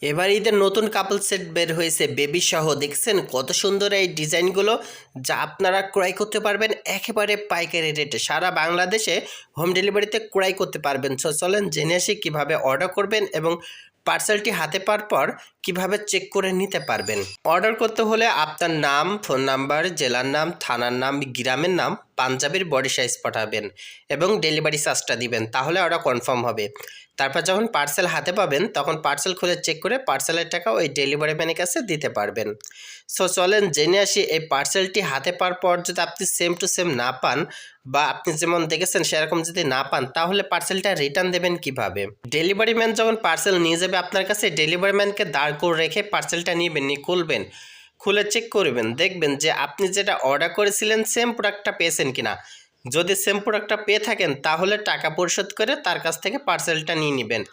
এবার ঈদের নতুন কাপল সেট বের হয়েছে বেবি সহ, দেখছেন কত সুন্দর এই ডিজাইনগুলো, যা আপনারা ক্রয় করতে পারবেন একেবারে পাইকারি রেটে। সারা বাংলাদেশে হোম ডেলিভারিতে ক্রয় করতে পারবেন। সো চলেন জেনে আসি কীভাবে অর্ডার করবেন এবং পার্সেলটি হাতে পাওয়ার পর কিভাবে চেক করে নিতে পারবেন। অর্ডার করতে হলে আপনার নাম, ফোন নাম্বার, জেলার নাম, থানার নাম, গ্রামের নাম, পাঞ্জাবির বডি সাইজ পাঠাবেন এবং ডেলিভারি চার্জটা দিবেন, তাহলে অর্ডার কনফার্ম হবে। তারপর যখন পার্সেল হাতে পাবেন তখন পার্সেল খুলে চেক করে পার্সেলের টাকা ওই ডেলিভারি ম্যানের কাছে দিতে পারবেন। সো চলেন জেনে আসি এই পার্সেলটি হাতে পাওয়ার পর যদি আপনি সেম টু সেম না পান বা আপনি যেমন দেখেছেন সেরকম যদি না পান, তাহলে পার্সেলটা রিটার্ন দেবেন কিভাবে। ডেলিভারি ম্যান যখন পার্সেল নিয়ে যাবে আপনার কাছে, ডেলিভারি ম্যানকে দাঁড় করে রেখে পার্সেলটা নেবেন, নিয়ে খুলবেন, খুলে চেক করবেন, দেখবেন যে আপনি যেটা অর্ডার করেছিলেন সেম প্রোডাক্টটা পেয়েছেন কিনা। যদি সেম প্রোডাক্টটা পেয়ে থাকেন তাহলে টাকা পরিশোধ করে তার কাছ থেকে পার্সেলটা নিয়ে নেবেন।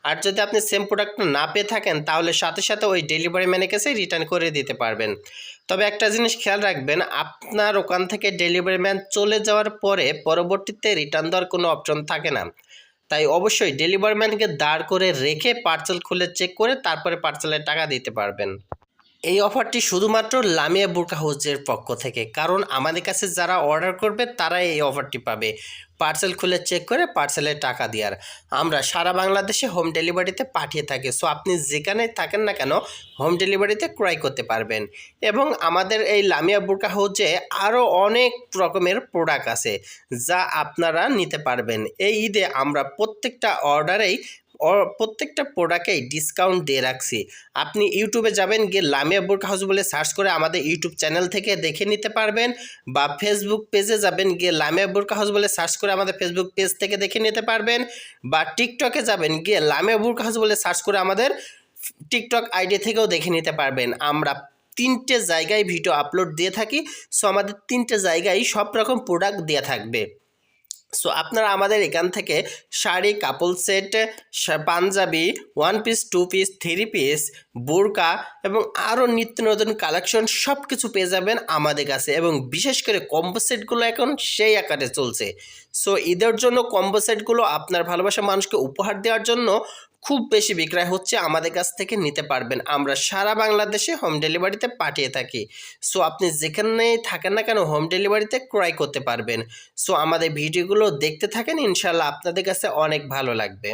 আর যদি আপনি সেম প্রোডাক্টটা না পেয়ে থাকেন তাহলে সাথে সাথে ওই ডেলিভারি ম্যানের কাছে রিটার্ন করে দিতে পারবেন। তবে একটা জিনিস খেয়াল রাখবেন, আপনার ওখান থেকে ডেলিভারি ম্যান চলে যাওয়ার পরে পরবর্তীতে রিটার্ন দেওয়ার কোনো অপশন থাকে না। তাই অবশ্যই ডেলিভারি ম্যানকে দাঁড় করে রেখে পার্সেল খুলে চেক করে তারপরে পার্সেলের টাকা দিতে পারবেন। এই অফারটি শুধুমাত্র লামিয়া বুরকা হাউজের পক্ষ থেকে, কারণ আমাদের কাছে যারা অর্ডার করবে তারাই এই অফারটি পাবে, পার্সেল খুলে চেক করে পার্সেলের টাকা দেওয়ার। আমরা সারা বাংলাদেশে হোম ডেলিভারিতে পাঠিয়ে থাকি। সো আপনি যেখানে থাকেন না কেন হোম ডেলিভারিতে ক্রয় করতে পারবেন। এবং আমাদের এই লামিয়া বুরকা হাউজে আরও অনেক রকমের প্রোডাক্ট আছে যা আপনারা নিতে পারবেন। এই ঈদে আমরা প্রত্যেকটা অর্ডারেই প্রত্যেকটা প্রোডাক্টেই ডিসকাউন্ট দিয়ে রাখছি। আপনি ইউটিউবে যাবেন, গিয়ে লামিয়া বুরকা হাউস বলে সার্চ করে আমাদের ইউটিউব চ্যানেল থেকে দেখে নিতে পারবেন, বা ফেসবুক পেজে যাবেন, গিয়ে লামিয়া বুরকা হাউস বলে সার্চ করে আমাদের ফেসবুক পেজ থেকে দেখে নিতে পারবেন, বা টিকটকে যাবেন, গিয়ে লামিয়া বুরকা হাউস বলে সার্চ করে আমাদের টিকটক আইডি থেকেও দেখে নিতে পারবেন। আমরা 3টে জায়গায় ভিডিও আপলোড দিয়ে থাকি। সো আমাদের 3টে জায়গায় সব রকম প্রোডাক্ট দেওয়া থাকবে। সো আপনারা আমাদের এখান থেকে sari, couple set, Panjabi, one piece, two piece, three piece, বোরকা এবং আরও নিত্য নতুন কালেকশন সব কিছু পেয়ে যাবেন আমাদের কাছে। এবং বিশেষ করে কম্বো সেটগুলো এখন সেই আকারে চলছে। সো ঈদের জন্য কম্বো সেটগুলো আপনার ভালোবাসা মানুষকে উপহার দেওয়ার জন্য খুব বেশি বিক্রয় হচ্ছে, আমাদের কাছ থেকে নিতে পারবেন। আমরা সারা বাংলাদেশে হোম ডেলিভারিতে পাঠিয়ে থাকি। সো আপনি যেখানেই থাকেন না কেন হোম ডেলিভারিতে ক্রয় করতে পারবেন। সো আমাদের ভিডিওগুলো দেখতে থাকেন, ইনশাল্লাহ আপনাদের কাছে অনেক ভালো লাগবে।